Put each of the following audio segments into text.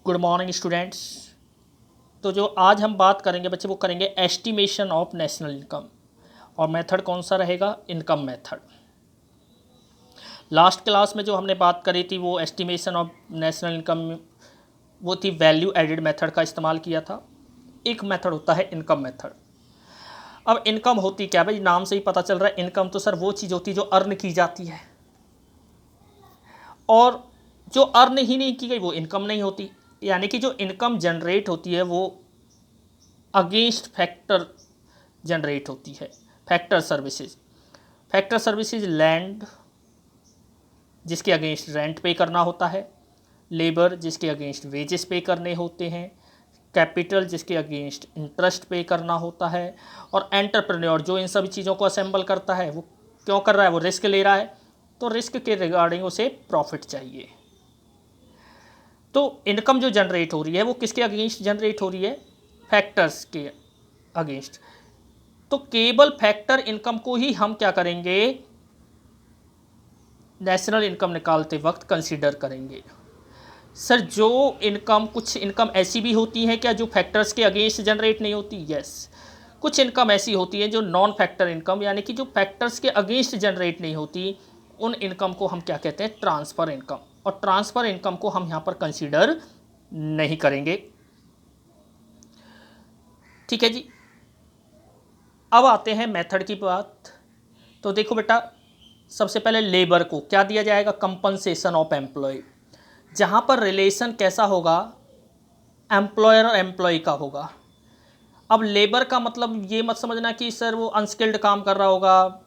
Good morning students. तो जो आज हम बात करेंगे बच्चे वो करेंगे एस्टिमेशन ऑफ नेशनल इनकम। और मेथड कौन सा रहेगा? Income method. लास्ट क्लास में जो हमने बात करी थी वो एस्टिमेशन ऑफ नेशनल इनकम वो थी वैल्यू एडेड मेथड का इस्तेमाल किया था। एक मेथड होता है इनकम मेथड। अब इनकम होती क्या भाई, नाम से ही पता चल रहा है। इनकम तो सर वो चीज़ होती है जो अर्न की जाती है, और जो अर्न ही नहीं की गई वो इनकम नहीं होती। यानी कि जो इनकम जनरेट होती है वो अगेंस्ट फैक्टर जनरेट होती है। फैक्टर सर्विसेज लैंड जिसके अगेंस्ट रेंट पे करना होता है, लेबर जिसके अगेंस्ट वेजेस पे करने होते हैं, कैपिटल जिसके अगेंस्ट इंटरेस्ट पे करना होता है, और एंटरप्रेन्योर जो इन सभी चीज़ों को असेंबल करता है। वो क्यों कर रहा है? वो रिस्क ले रहा है, तो रिस्क के रिगार्डिंग उसे प्रॉफिट चाहिए। तो इनकम जो जनरेट हो रही है वो किसके अगेंस्ट जनरेट हो रही है? फैक्टर्स के अगेंस्ट। तो केवल फैक्टर इनकम को ही हम क्या करेंगे? नेशनल इनकम निकालते वक्त कंसीडर करेंगे। सर जो इनकम, कुछ इनकम ऐसी भी होती है क्या जो फैक्टर्स के अगेंस्ट जनरेट नहीं होती? यस, कुछ इनकम ऐसी होती है जो नॉन फैक्टर इनकम, यानी कि जो फैक्टर्स के अगेंस्ट जनरेट नहीं होती, उन इनकम को हम क्या कहते हैं? Transfer income. और ट्रांसफ़र इनकम को हम यहाँ पर कंसीडर नहीं करेंगे। ठीक है जी। अब आते हैं मेथड की बात। तो देखो बेटा, सबसे पहले लेबर को क्या दिया जाएगा? Compensation of employees. जहाँ पर रिलेशन कैसा होगा? एम्प्लॉयर और एम्प्लॉय का होगा। अब लेबर का मतलब ये मत समझना कि सर वो अनस्किल्ड काम कर रहा होगा,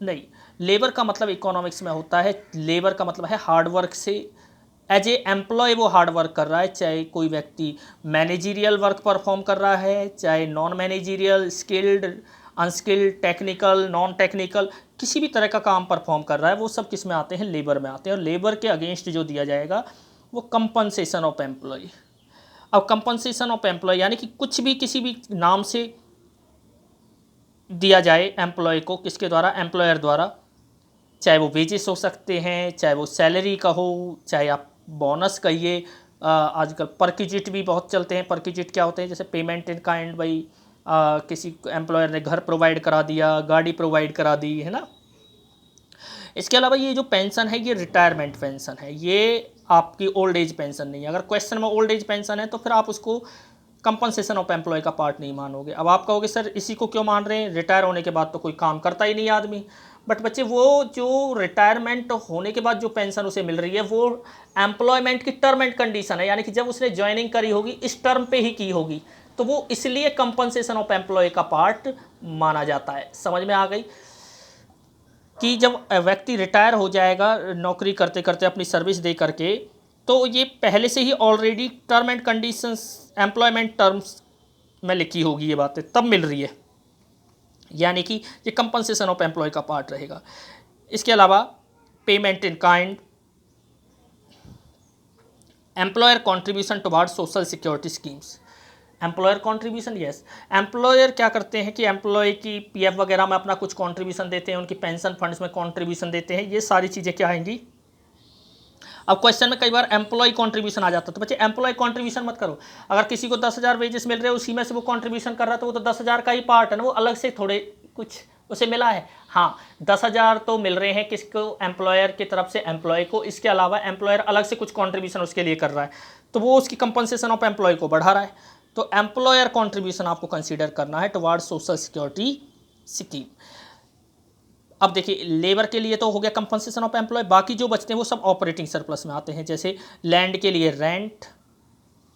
नहीं। लेबर का मतलब इकोनॉमिक्स में होता है, लेबर का मतलब है हार्ड वर्क से। एज ए एम्प्लॉय वो हार्ड वर्क कर रहा है, चाहे कोई व्यक्ति मैनेजीरियल वर्क परफॉर्म कर रहा है, चाहे non managerial, skilled, unskilled, technical, non technical, किसी भी तरह का काम परफॉर्म कर रहा है, वो सब किस में आते हैं? लेबर में आते हैं। और लेबर के अगेंस्ट जो दिया जाएगा वो कंपनसेशन ऑफ एम्प्लॉय। अब कंपनसेशन ऑफ एम्प्लॉय यानी कि कुछ भी किसी भी नाम से दिया जाए एम्प्लॉय को, किसके द्वारा? एम्प्लॉयर द्वारा। चाहे वो वेजेस हो सकते हैं, चाहे वो सैलरी का हो, चाहे आप बोनस कहिए। आजकल परक्विजिट भी बहुत चलते हैं। परक्विजिट क्या होते हैं? जैसे पेमेंट इन काइंड, भाई किसी एम्प्लॉयर ने घर प्रोवाइड करा दिया, गाड़ी प्रोवाइड करा दी, है ना। इसके अलावा ये जो पेंशन है ये रिटायरमेंट पेंशन है, ये आपकी ओल्ड एज पेंशन नहीं है। अगर क्वेश्चन में ओल्ड एज पेंशन है तो फिर आप उसको कंपनसेशन ऑफ एम्प्लॉय का पार्ट नहीं मानोगे। अब आप कहोगे सर इसी को क्यों मान रहे हैं? रिटायर होने के बाद तो कोई काम करता ही नहीं आदमी। बट बच्चे वो जो रिटायरमेंट होने के बाद जो पेंशन उसे मिल रही है वो एम्प्लॉयमेंट की टर्म एंड कंडीशन है, यानी कि जब उसने ज्वाइनिंग करी होगी इस टर्म पे ही की होगी, तो वो इसलिए कंपनसेशन ऑफ एम्प्लॉय का पार्ट माना जाता है। समझ में आ गई कि जब व्यक्ति रिटायर हो जाएगा नौकरी करते करते अपनी सर्विस दे करके, तो ये पहले से ही already term and conditions employment terms में लिखी होगी, ये बातें तब मिल रही है, यानी कि ये कंपनसेशन ऑफ एम्प्लॉय का पार्ट रहेगा। इसके अलावा payment in kind, employer contribution toward social security schemes. Employer contribution, yes, employer क्या करते हैं कि एम्प्लॉय की पीएफ वगैरह में अपना कुछ कॉन्ट्रीब्यूशन देते हैं, उनकी पेंशन फंड्स में कॉन्ट्रीब्यूशन देते हैं। ये सारी चीज़ें क्या आएंगी? अब क्वेश्चन में कई बार एम्प्लॉय कॉन्ट्रीब्यूशन आ जाता है, तो बच्चे एम्प्लॉय कॉन्ट्रीब्यूशन मत करो। अगर किसी को 10,000 वेजेस मिल रहे हैं, उसी में से वो कॉन्ट्रीब्यूशन कर रहा है, तो वो तो 10,000 का ही पार्ट है ना, वो अलग से थोड़े कुछ उसे मिला है। हाँ, 10,000 तो मिल रहे हैं किसको? एम्प्लॉयर की तरफ से एम्प्लॉय को। इसके अलावा एम्प्लॉयर अलग से कुछ कॉन्ट्रीब्यूशन उसके लिए कर रहा है, तो वो उसकी कंपनसेशन ऑफ एम्प्लॉय को बढ़ा रहा है। तो एम्प्लॉयर कॉन्ट्रीब्यूशन आपको कंसीडर करना है टुवार्ड सोशल सिक्योरिटी स्कीम। अब देखिए, लेबर के लिए तो हो गया कंपनसेशन ऑफ एम्प्लॉय, बाकी जो बचते हैं वो सब ऑपरेटिंग सरप्लस में आते हैं। जैसे लैंड के लिए रेंट,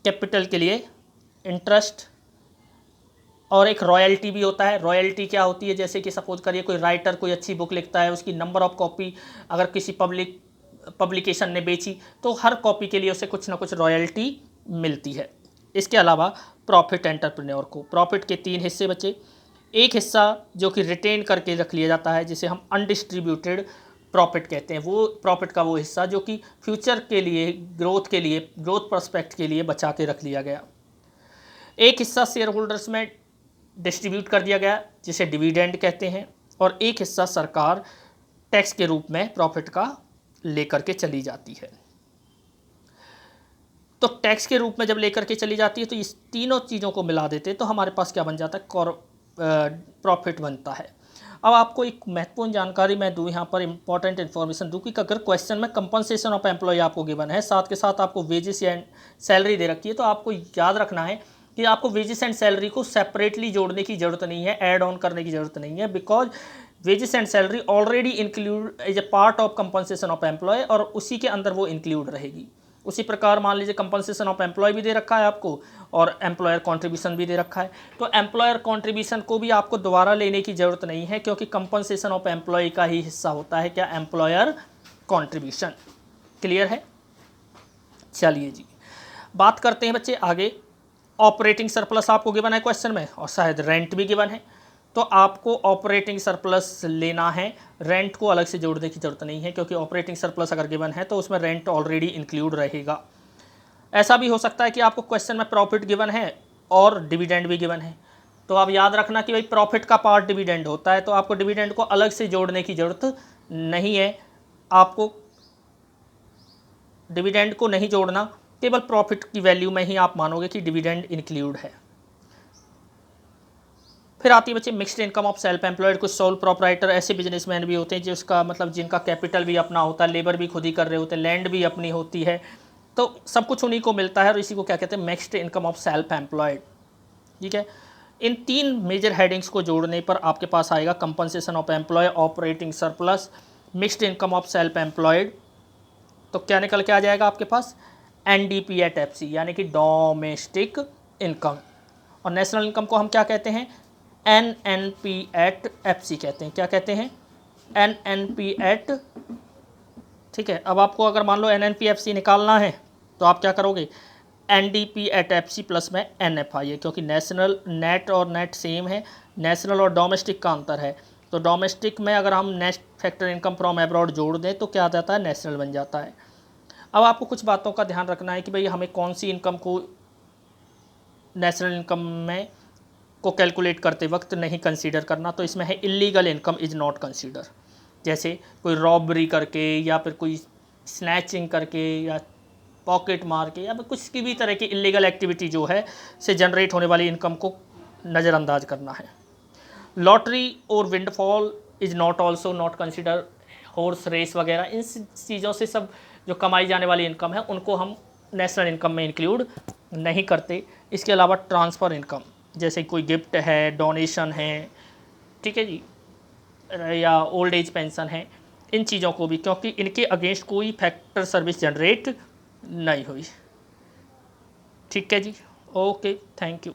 कैपिटल के लिए इंटरेस्ट, और एक रॉयल्टी भी होता है। रॉयल्टी क्या होती है? जैसे कि सपोज करिए कोई राइटर कोई अच्छी बुक लिखता है, उसकी नंबर ऑफ कॉपी अगर किसी पब्लिकेशन ने बेची, तो हर कॉपी के लिए उसे कुछ ना कुछ रॉयल्टी मिलती है। इसके अलावा प्रॉफिट एंटरप्रेन्योर को, प्रॉफिट के 3 हिस्से बचे। एक हिस्सा जो कि रिटेन करके रख लिया जाता है, जिसे हम अनडिस्ट्रीब्यूटेड प्रॉफिट कहते हैं। वो प्रॉफिट का वो हिस्सा जो कि फ्यूचर के लिए, ग्रोथ प्रोस्पेक्ट के लिए बचा के रख लिया गया। एक हिस्सा शेयर होल्डर्स में डिस्ट्रीब्यूट कर दिया गया, जिसे डिविडेंड कहते हैं। और एक हिस्सा सरकार टैक्स के रूप में प्रॉफिट का लेकर के चली जाती है। तो टैक्स के रूप में जब लेकर के चली जाती है तो इस तीनों चीज़ों को मिला देते हैं तो हमारे पास क्या बन जाता है, प्रॉफिट बनता है। अब आपको एक महत्वपूर्ण जानकारी मैं दूँ यहाँ पर, इंपॉर्टेंट इन्फॉर्मेशन दूँ कि अगर क्वेश्चन में कंपनसेशन ऑफ एम्प्लॉय आपको गिवन है, साथ के साथ आपको वेजेस एंड सैलरी दे रखी है, तो आपको याद रखना है कि आपको वेजेस एंड सैलरी को सेपरेटली जोड़ने की ज़रूरत नहीं है, ऐड ऑन करने की ज़रूरत नहीं है, because wages and salary already include as a part of compensation of employees और उसी के अंदर वो इंक्लूड रहेगी। उसी प्रकार मान लीजिए कंपनसेशन ऑफ एम्प्लॉय भी दे रखा है आपको और एम्प्लॉयर कंट्रीब्यूशन भी दे रखा है, तो एम्प्लॉयर कंट्रीब्यूशन को भी आपको दोबारा लेने की ज़रूरत नहीं है क्योंकि कंपनसेशन ऑफ एम्प्लॉय का ही हिस्सा होता है क्या, एम्प्लॉयर कंट्रीब्यूशन। क्लियर है? चलिए जी, बात करते हैं बच्चे आगे। ऑपरेटिंग सरप्लस आपको गिवन है क्वेश्चन में और शायद रेंट भी गिवन है, तो आपको ऑपरेटिंग सरप्लस लेना है, रेंट को अलग से जोड़ने की ज़रूरत नहीं है क्योंकि ऑपरेटिंग सरप्लस अगर गिवन है तो उसमें रेंट ऑलरेडी इंक्लूड रहेगा। ऐसा भी हो सकता है कि आपको क्वेश्चन में प्रॉफिट गिवन है और डिविडेंड भी गिवन है, तो आप याद रखना कि भाई प्रॉफिट का पार्ट डिविडेंड होता है, तो आपको डिविडेंड को अलग से जोड़ने की ज़रूरत नहीं है, आपको डिविडेंड को नहीं जोड़ना, केवल प्रॉफिट की वैल्यू में ही आप मानोगे कि डिविडेंड इंक्लूड है। फिर आती है बच्चे mixed income of self employed. कुछ सोल प्रोप्राइटर ऐसे बिजनेसमैन भी होते हैं जिसका मतलब जिनका कैपिटल भी अपना होता है, लेबर भी खुद ही कर रहे होते हैं, लैंड भी अपनी होती है, तो सब कुछ उन्हीं को मिलता है और इसी को क्या कहते हैं, mixed income of self employed. ठीक है, इन तीन मेजर हेडिंग्स को जोड़ने पर आपके पास आएगा compensation of employees, operating surplus, mixed income of self employed. तो क्या निकल के आ जाएगा आपके पास, NDP एट FC यानी कि डोमेस्टिक इनकम, और नेशनल इनकम को हम क्या कहते हैं, NNP एट FC कहते हैं। क्या कहते हैं, NNP एट, ठीक है। अब आपको अगर मान लो NNP FC निकालना है तो आप क्या करोगे, NDP एट FC प्लस में NFI है, क्योंकि नेशनल नेट और नेट सेम है, नेशनल और डोमेस्टिक का अंतर है, तो डोमेस्टिक में अगर हम net factor income from abroad जोड़ दें तो क्या आ जाता है, नेशनल बन जाता है। अब आपको कुछ बातों का ध्यान रखना है कि भाई हमें कौन सी इनकम को नेशनल इनकम में को कैलकुलेट करते वक्त नहीं कंसीडर करना, तो इसमें है illegal income is not consider, जैसे कोई रॉबरी करके या फिर कोई स्नैचिंग करके या पॉकेट मार के या फिर कुछ की भी तरह की इलीगल एक्टिविटी जो है से जनरेट होने वाली इनकम को नज़रअंदाज करना है। लॉटरी और windfall is not also not consider, horse race वगैरह इन चीज़ों से सब जो कमाई जाने वाली इनकम है उनको हम नेशनल इनकम में इंक्लूड नहीं करते। इसके अलावा ट्रांसफ़र इनकम जैसे कोई गिफ्ट है, डोनेशन है, ठीक है जी, या ओल्ड एज पेंशन है, इन चीज़ों को भी, क्योंकि इनके अगेंस्ट कोई फैक्टर सर्विस जनरेट नहीं हुई। ठीक है जी, ओके, थैंक यू।